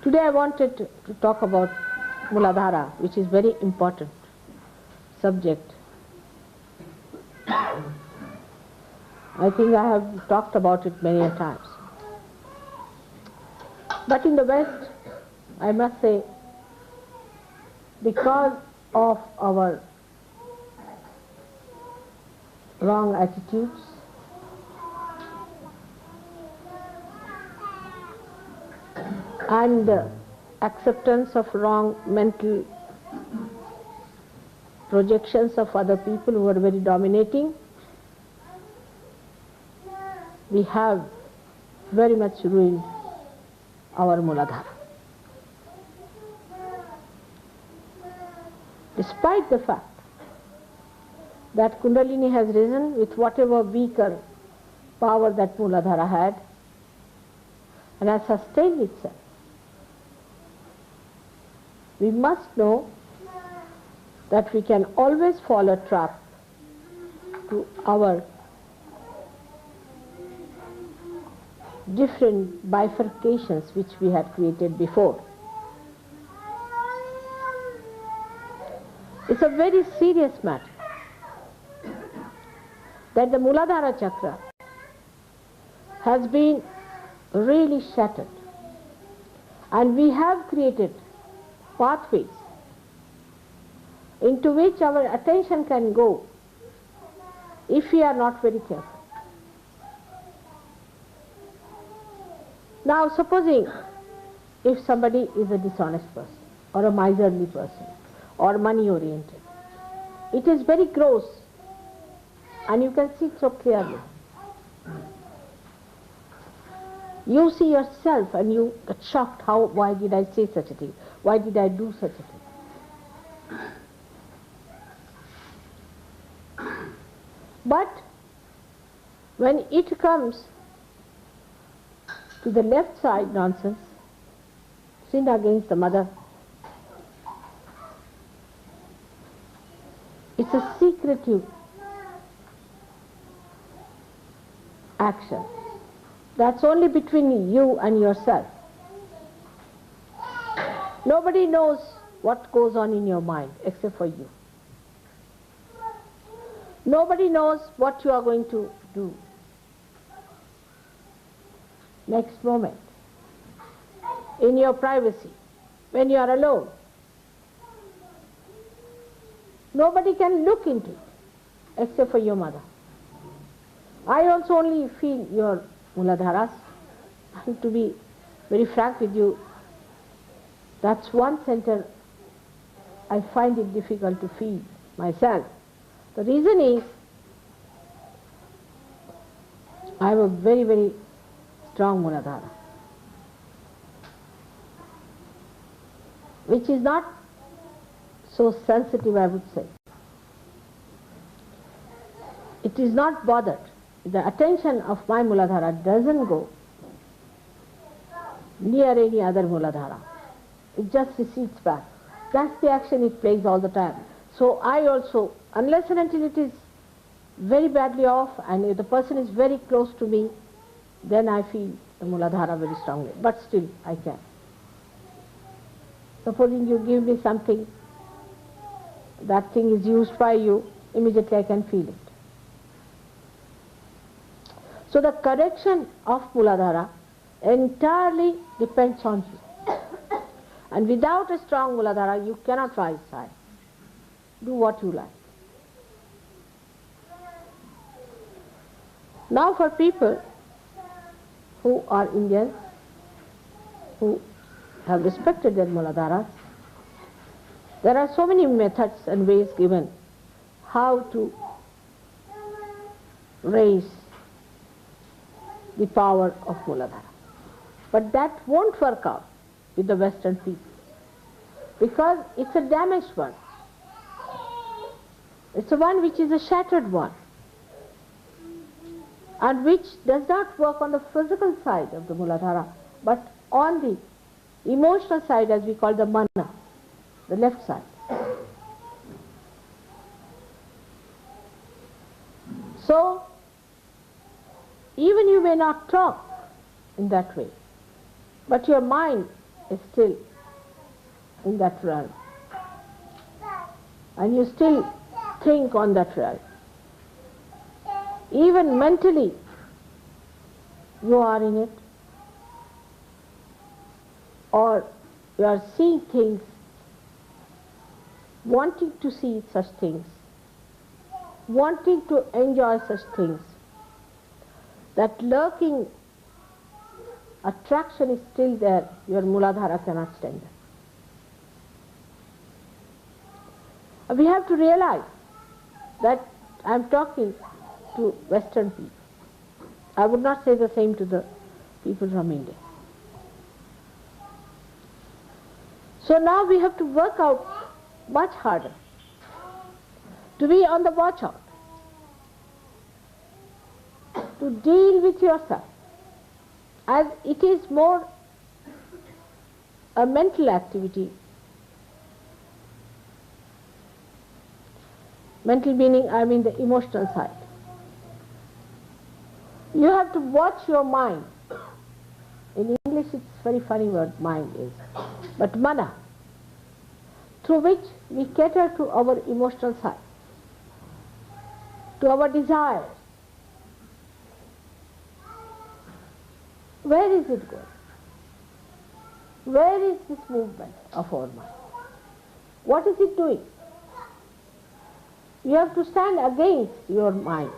Today I wanted to talk about Mooladhara, which is very important subject. I think I have talked about it many a times. But in the West, I must say, because of our wrong attitudes, and acceptance of wrong mental projections of other people who are very dominating, we have very much ruined our Mooladhara. Despite the fact that Kundalini has risen with whatever weaker power that Mooladhara had and has sustained itself, we must know that we can always fall a trap to our different bifurcations which we had created before. It's a very serious matter that the Mooladhara chakra has been really shattered, and we have created pathways into which our attention can go if we are not very careful. Now supposing if somebody is a dishonest person or a miserly person or money oriented, it is very gross and you can see it so clearly. You see yourself and you get shocked, why did I say such a thing? Why did I do such a thing? But when it comes to the left side nonsense, sin against the mother, it's a secretive action. That's only between you and yourself. Nobody knows what goes on in your mind except for you. Nobody knows what you are going to do next moment, in your privacy, when you are alone. Nobody can look into it except for your mother. I also only feel your Mooladharas, and to be very frank with you, that's one center I find it difficult to feel myself. The reason is, I have a very, very strong Mooladhara, which is not so sensitive, I would say. It is not bothered. The attention of my Mooladhara doesn't go near any other Mooladhara. It just recedes back. That's the action it plays all the time. So I also, unless and until it is very badly off and if the person is very close to me, then I feel the Mooladhara very strongly. But still I can. Supposing you give me something, that thing is used by you, immediately I can feel it. So the correction of Mooladhara entirely depends on you. And without a strong Mooladhara, you cannot rise high. Do what you like. Now for people who are Indians, who have respected their Mooladharas, there are so many methods and ways given how to raise the power of Mooladhara. But that won't work out with the Western people, because it's a damaged one. It's a one which is a shattered one, and which does not work on the physical side of the Mooladhara, but on the emotional side, as we call the mana, the left side. So, even you may not talk in that way, but your mind is still in that realm. And you still think on that realm. Even mentally, you are in it. Or you are seeing things, wanting to see such things, wanting to enjoy such things. That lurking attraction is still there. Your Mooladhara cannot stand it. We have to realize that I am talking to Western people. I would not say the same to the people from India. So now we have to work out much harder to be on the watch out, to deal with yourself, as it is more a mental activity. Mental meaning, I mean the emotional side. You have to watch your mind. In English it's a very funny word, mind is. But mana, through which we cater to our emotional side, to our desires. Where is it going? Where is this movement of our mind? What is it doing? You have to stand against your mind,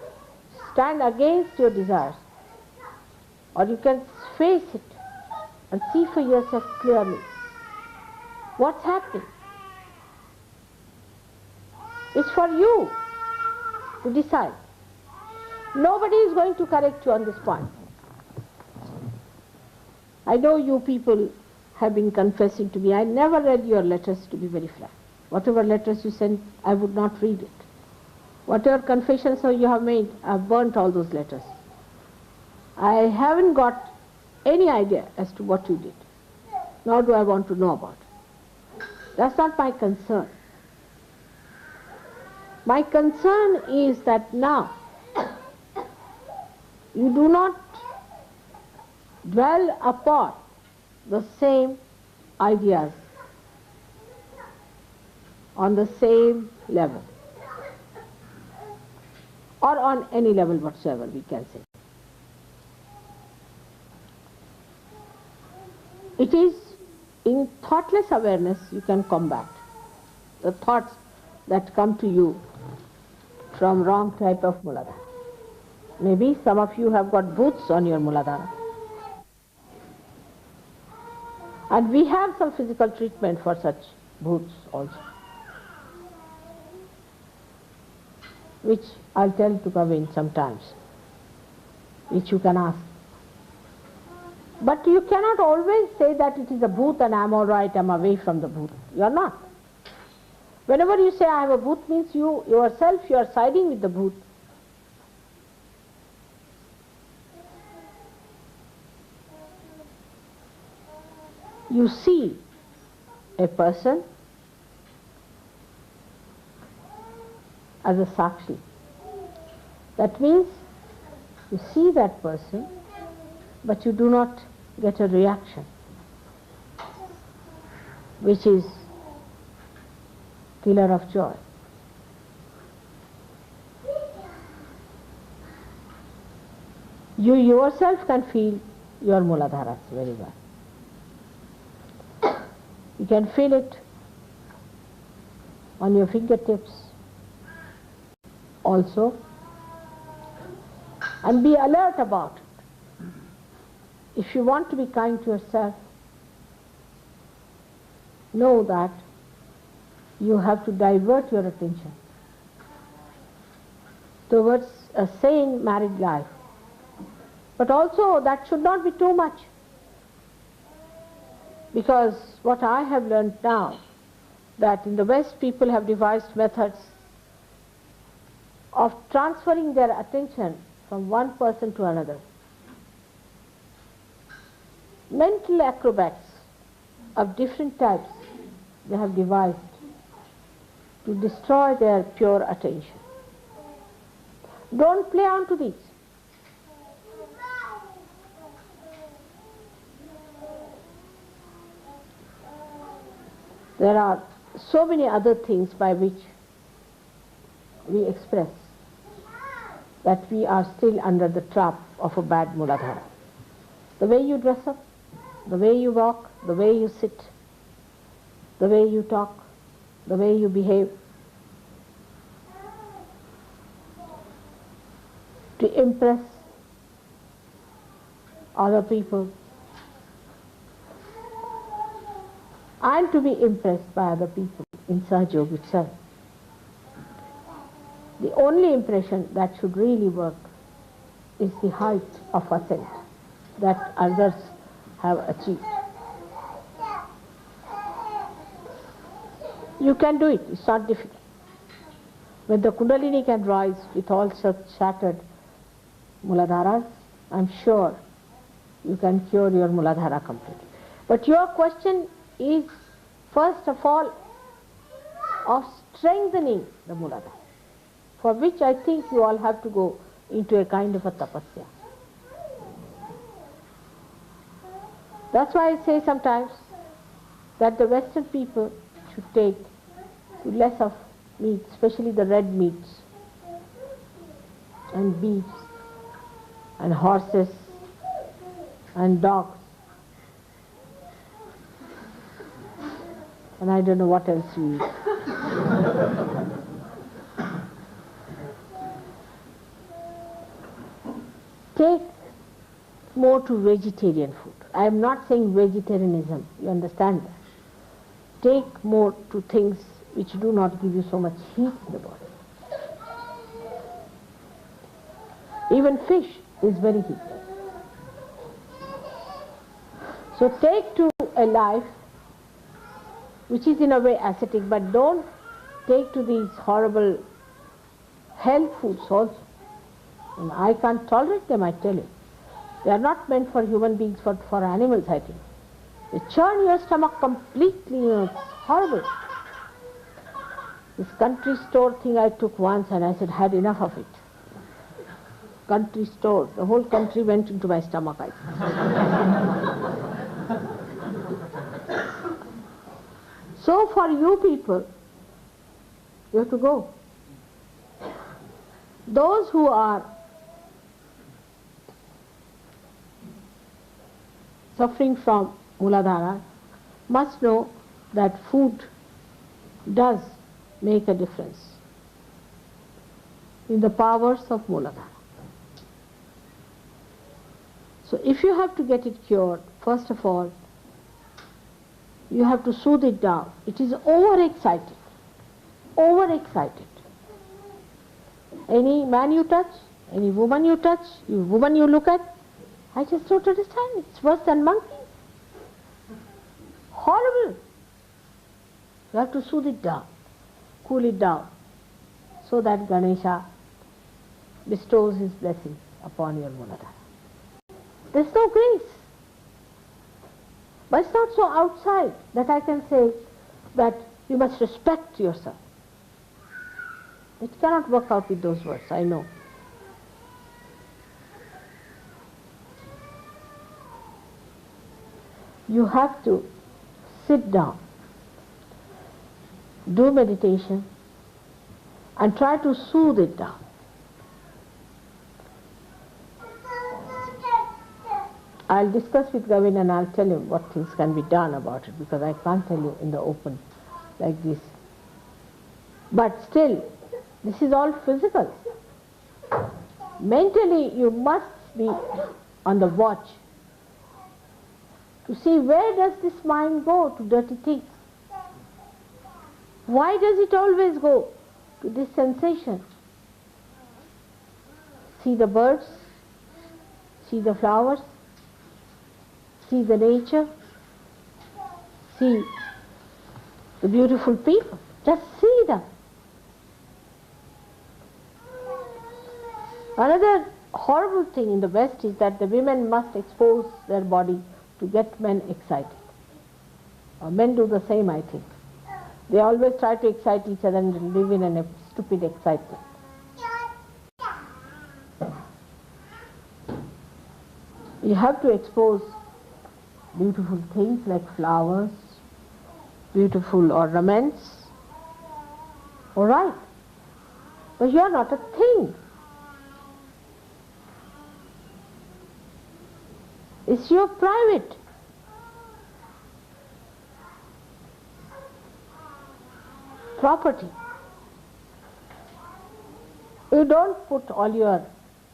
stand against your desires, or you can face it and see for yourself clearly what's happening. It's for you to decide. Nobody is going to correct you on this point. I know you people have been confessing to me. I never read your letters, to be very frank. Whatever letters you sent, I would not read it. Whatever confessions you have made, I have burnt all those letters. I haven't got any idea as to what you did, nor do I want to know about it. That's not my concern. My concern is that now you do not dwell upon the same ideas on the same level, or on any level whatsoever, we can say. It is in thoughtless awareness you can combat the thoughts that come to you from wrong type of Mooladhara. Maybe some of you have got booths on your Mooladhara. And we have some physical treatment for such booths also, which I'll tell you to come in sometimes, which you can ask. But you cannot always say that it is a booth and I'm all right, I'm away from the booth. You are not. Whenever you say I have a booth, means you yourself, you are siding with the booth. You see a person as a sakshi. That means you see that person, but you do not get a reaction, which is killer of joy. You yourself can feel your Mooladharas very well. You can feel it on your fingertips also, and be alert about it. If you want to be kind to yourself, know that you have to divert your attention towards a sane married life. But also that should not be too much, because what I have learned now, that in the West people have devised methods of transferring their attention from one person to another. Mental acrobats of different types they have devised to destroy their pure attention. Don't play on to these. There are so many other things by which we express that we are still under the trap of a bad Mooladhara. The way you dress up, the way you walk, the way you sit, the way you talk, the way you behave, to impress other people and to be impressed by other people in Sahaja Yoga itself. The only impression that should really work is the height of ascent that others have achieved. You can do it, it's not difficult. When the Kundalini can rise with all such shattered Mooladharas, I'm sure you can cure your Mooladhara completely. But your question is, first of all, of strengthening the Mooladhara, for which I think you all have to go into a kind of a tapasya. That's why I say sometimes that the Western people should take less of meat, especially the red meats, and beef, and horses, and dogs, and I don't know what else you eat. Take more to vegetarian food. I am not saying vegetarianism, you understand that. Take more to things which do not give you so much heat in the body. Even fish is very heated. So take to a life which is in a way ascetic, but don't take to these horrible hell foods also. And I can't tolerate them, I tell you. They are not meant for human beings, for animals, I think. They churn your stomach completely, it's horrible. This country store thing I took once and I said, had enough of it. Country store, the whole country went into my stomach, I think. So for you people, you have to go. Those who are suffering from Mooladhara must know that food does make a difference in the powers of Mooladhara. So if you have to get it cured, first of all, you have to soothe it down. It is overexcited. Overexcited. Any man you touch, any woman you touch, woman you look at, I just don't understand. It's worse than monkeys. Horrible. You have to soothe it down, cool it down, so that Ganesha bestows his blessings upon your Mooladhara. There's no grace. But it's not so outside that I can say that you must respect yourself. It cannot work out with those words, I know. You have to sit down, do meditation, and try to soothe it down. I'll discuss with Gavin and I'll tell him what things can be done about it, because I can't tell you in the open like this. But still, this is all physical. Mentally, you must be on the watch to see where does this mind go to dirty things. Why does it always go to this sensation? See the birds, see the flowers, see the nature, see the beautiful people. Just see them. Another horrible thing in the West is that the women must expose their body to get men excited. Men do the same, I think. They always try to excite each other and live in a stupid excitement. You have to expose beautiful things like flowers, beautiful ornaments. All right, but you are not a thing. It's your private. Property. You don't put all your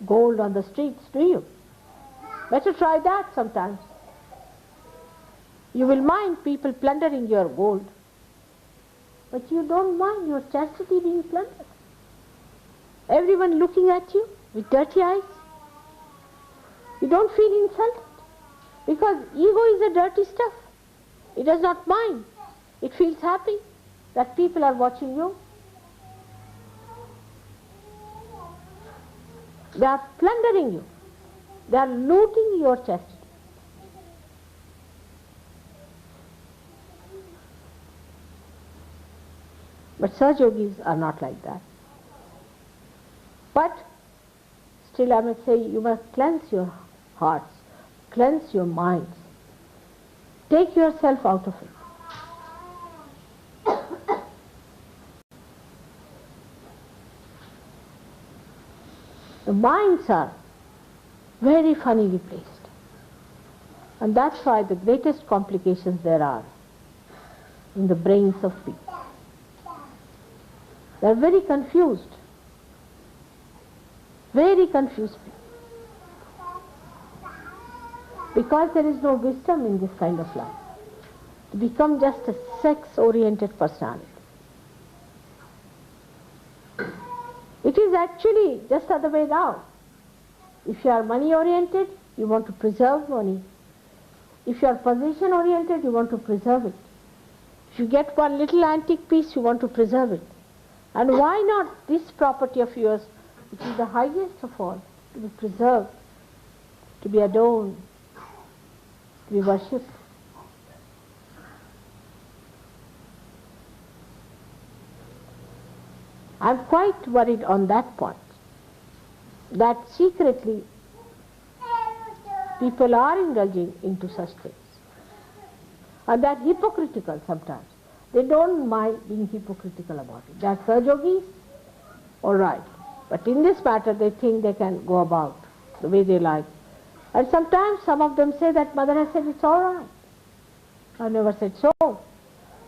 gold on the streets, do you? Better try that sometimes. You will mind people plundering your gold, but you don't mind your chastity being plundered. Everyone looking at you with dirty eyes. You don't feel insulted, because ego is a dirty stuff. It does not mind. It feels happy that people are watching you. They are plundering you. They are looting your chastity. But Sahaja Yogis are not like that. But still I must say, you must cleanse your hearts, cleanse your minds. Take yourself out of it. The minds are very funnily placed. And that's why the greatest complications there are in the brains of people. They are very confused. Very confused people. Because there is no wisdom in this kind of life. To become just a sex-oriented personality. It is actually just the other way round. If you are money-oriented, you want to preserve money. If you are possession-oriented, you want to preserve it. If you get one little antique piece, you want to preserve it. And why not this property of yours, which is the highest of all, to be preserved, to be adorned, to be worshipped? I'm quite worried on that point, that secretly people are indulging into such things. And they are hypocritical sometimes. They don't mind being hypocritical about it. They are Sahaja Yogis, all right. But in this matter they think they can go about the way they like. And sometimes some of them say that Mother has said it's all right. I've never said so.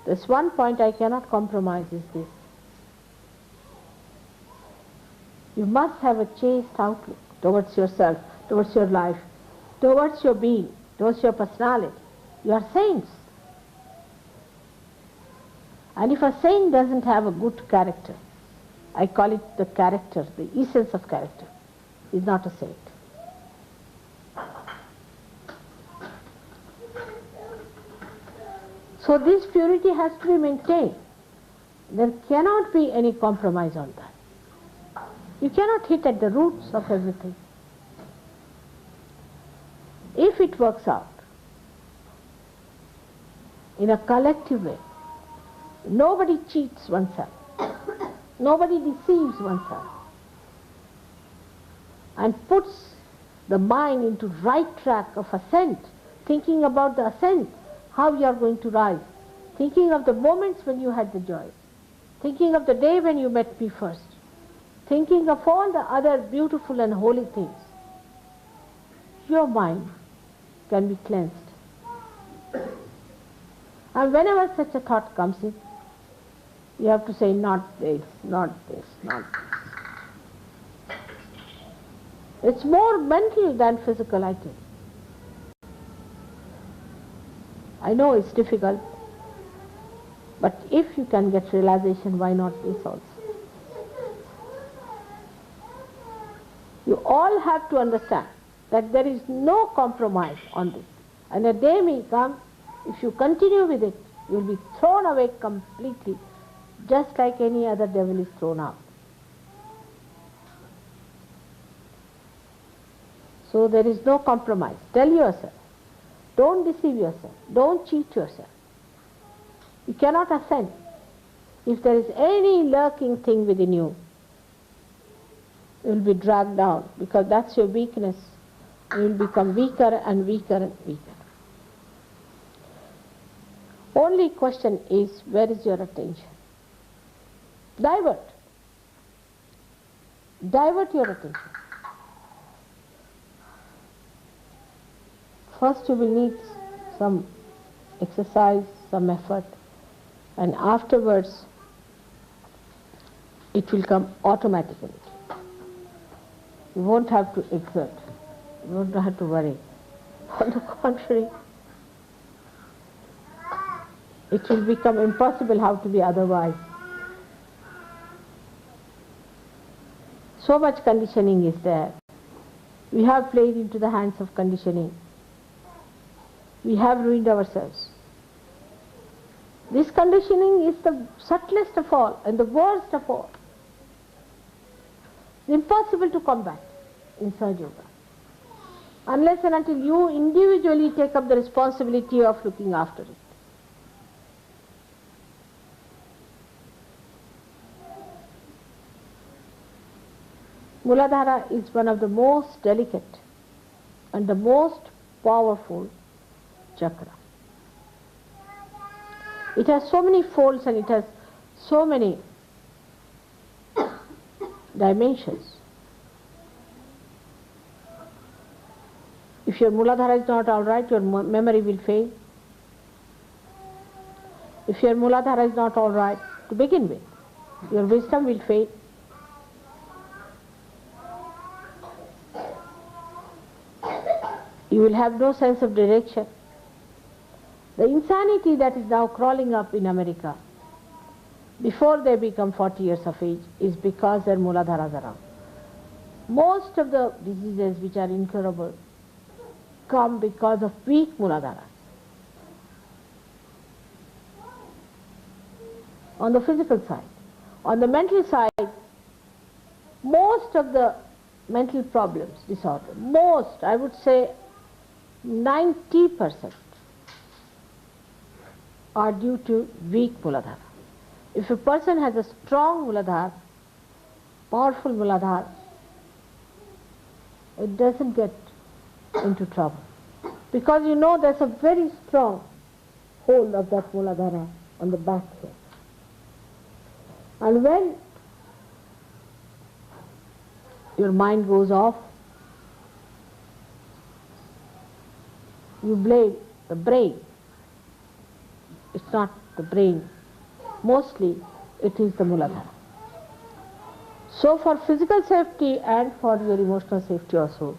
This one point I cannot compromise is this. You must have a chaste outlook towards yourself, towards your life, towards your being, towards your personality. You are saints. And if a saint doesn't have a good character, I call it the character, the essence of character, is not a saint. So this purity has to be maintained. There cannot be any compromise on that. You cannot hit at the roots of everything. If it works out in a collective way, nobody cheats oneself, nobody deceives oneself, and puts the mind into right track of ascent, thinking about the ascent, how you are going to rise, thinking of the moments when you had the joy, thinking of the day when you met me first, thinking of all the other beautiful and holy things. Your mind can be cleansed. And whenever such a thought comes in, you have to say, not this, not this, not this. It's more mental than physical, I think. I know it's difficult, but if you can get realization, why not this also? You all have to understand that there is no compromise on this. And a day may come, if you continue with it, you will be thrown away completely, just like any other devil is thrown out. So there is no compromise. Tell yourself. Don't deceive yourself. Don't cheat yourself. You cannot ascend. If there is any lurking thing within you, you will be dragged down, because that's your weakness. You will become weaker and weaker and weaker. Only question is, where is your attention? Divert. Divert your attention. First you will need some exercise, some effort, and afterwards it will come automatically. You won't have to exert. You won't have to worry. On the contrary, it will become impossible how to be otherwise. So much conditioning is there. We have played into the hands of conditioning. We have ruined ourselves. This conditioning is the subtlest of all and the worst of all. It's impossible to combat in Sahaja Yoga, unless and until you individually take up the responsibility of looking after it. Mooladhara is one of the most delicate and the most powerful chakra. It has so many folds and it has so many dimensions. If your Mooladhara is not all right, your memory will fail. If your Mooladhara is not all right to begin with, your wisdom will fail. You will have no sense of direction. The insanity that is now crawling up in America before they become 40 years of age is because their Mooladharas are around. Most of the diseases which are incurable come because of weak Mooladharas. On the physical side. On the mental side, most of the mental problems, disorder, most, I would say 90% are due to weak Mooladhara. If a person has a strong Mooladhara, powerful Mooladhara, it doesn't get into trouble. Because you know there's a very strong hold of that Mooladhara on the back here. And when your mind goes off, you blame the brain. It's not the brain. Mostly it is the Mooladhara. So for physical safety and for your emotional safety also,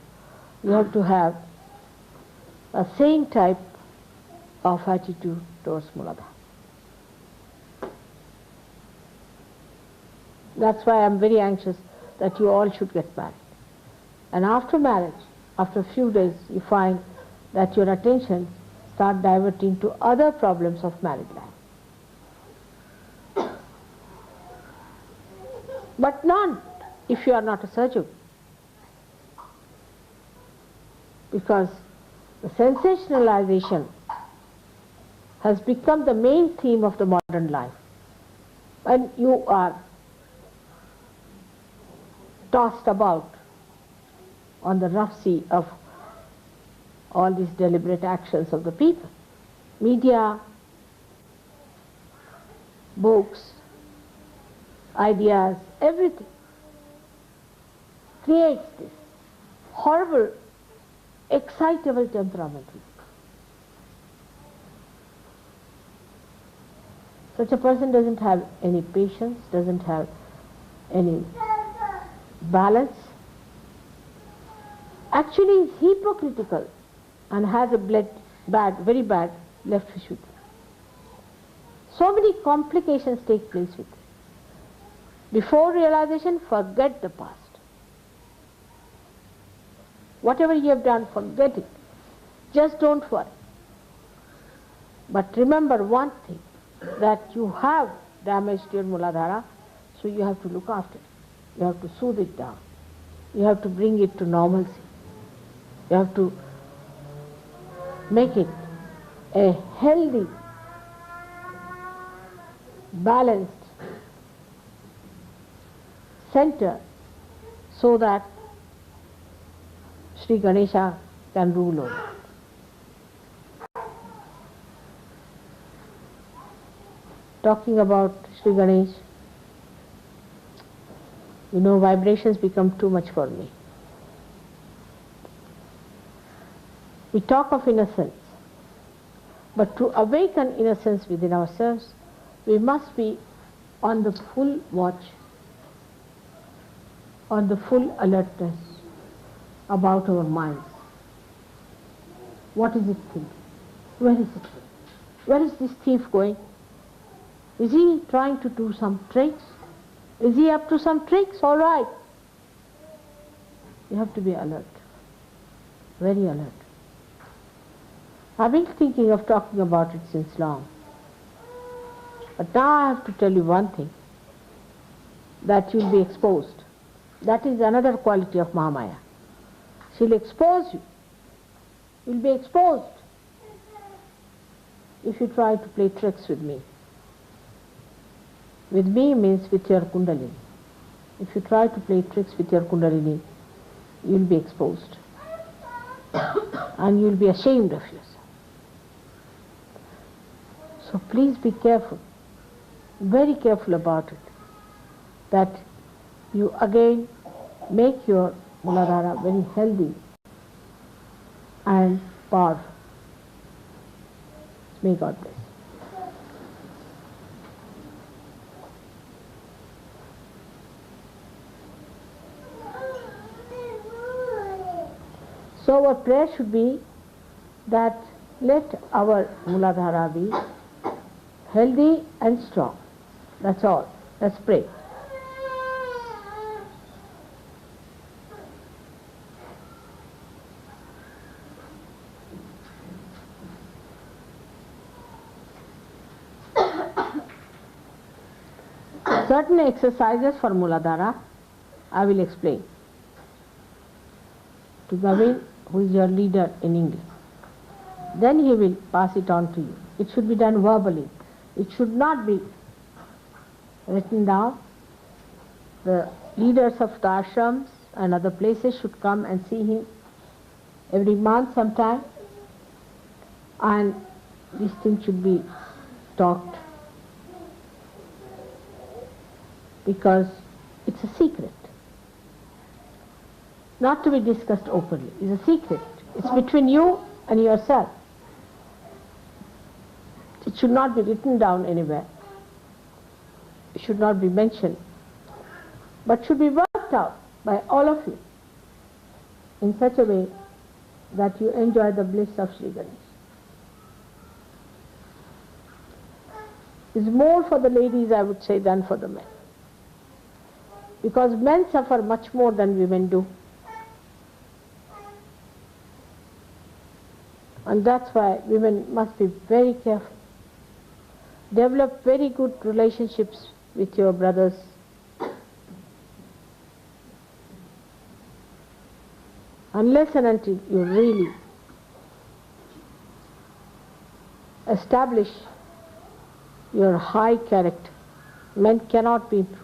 you have to have a sane type of attitude towards Mooladhara. That's why I'm very anxious that you all should get married. And after marriage, after a few days, you find that your attention start diverting to other problems of married life. But not if you are not a surgeon. Because the sensationalization has become the main theme of the modern life. And you are tossed about on the rough sea of all these deliberate actions of the people. Media, books, ideas, everything creates this horrible, excitable temperament. Such a person doesn't have any patience, doesn't have any balance, actually is hypocritical and has a very bad left Vishuddhi. So many complications take place with it. Before realization, forget the past. Whatever you have done, forget it. Just don't worry. But remember one thing, that you have damaged your Mooladhara, so you have to look after it. You have to soothe it down. You have to bring it to normalcy. You have to make it a healthy, balanced center so that Sri Ganesha can rule over it. talking about Sri Ganesh, vibrations become too much for me. We talk of innocence, but to awaken innocence within ourselves, we must be on the full watch, on the full alertness about our minds. What is it thinking? Where is it going? Where is this thief going? Is he trying to do some tricks? Is he up to some tricks? All right. You have to be alert, very alert. I've been thinking of talking about it since long. But now I have to tell you one thing, that you'll be exposed. That is another quality of Mahamaya. She'll expose you. You'll be exposed if you try to play tricks with me. With me means with your Kundalini. If you try to play tricks with your Kundalini, you'll be exposed. And you'll be ashamed of yourself. So please be careful, very careful about it, that you again make your Mooladhara very healthy and powerful. May God bless. So our prayer should be that let our Mooladhara be healthy and strong. That's all. Let's pray. Certain exercises for Mooladhara I will explain to Gavin, who is your leader in English. Then he will pass it on to you. It should be done verbally. It should not be written down. The leaders of the ashrams and other places should come and see him every month sometime, and these things should be talked, because it's a secret, not to be discussed openly. It's a secret. It's between you and yourself. It should not be written down anywhere. It should not be mentioned, but should be worked out by all of you in such a way that you enjoy the bliss of Sri Ganesh. It's more for the ladies, I would say, than for the men, because men suffer much more than women do. And that's why women must be very careful. Develop very good relationships with your brothers. Unless and until you really establish your high character, men cannot be improved.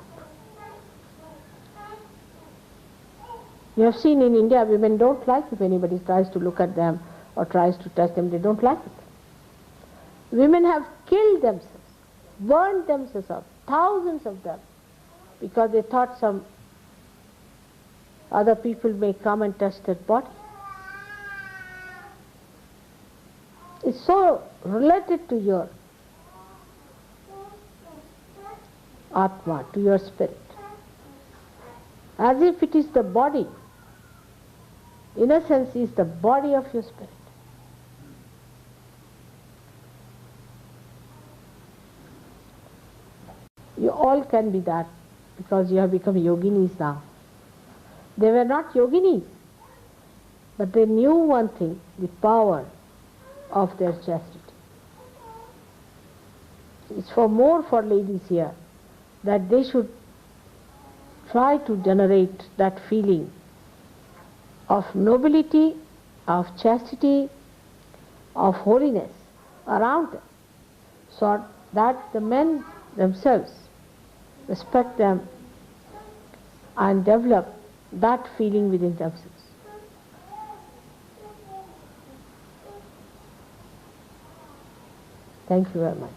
You have seen in India, women don't like if anybody tries to look at them or tries to touch them. They don't like it. Women have killed themselves, burned themselves out, thousands of them, because they thought some other people may come and touch their body. It's so related to your Atma, to your spirit, as if it is the body. Innocence is the body of your spirit. You all can be that, because you have become yoginis now. They were not yoginis, but they knew one thing, the power of their chastity. It's for ladies here, that they should try to generate that feeling of nobility, of chastity, of holiness around them, so that the men themselves respect them and develop that feeling within themselves. Thank you very much.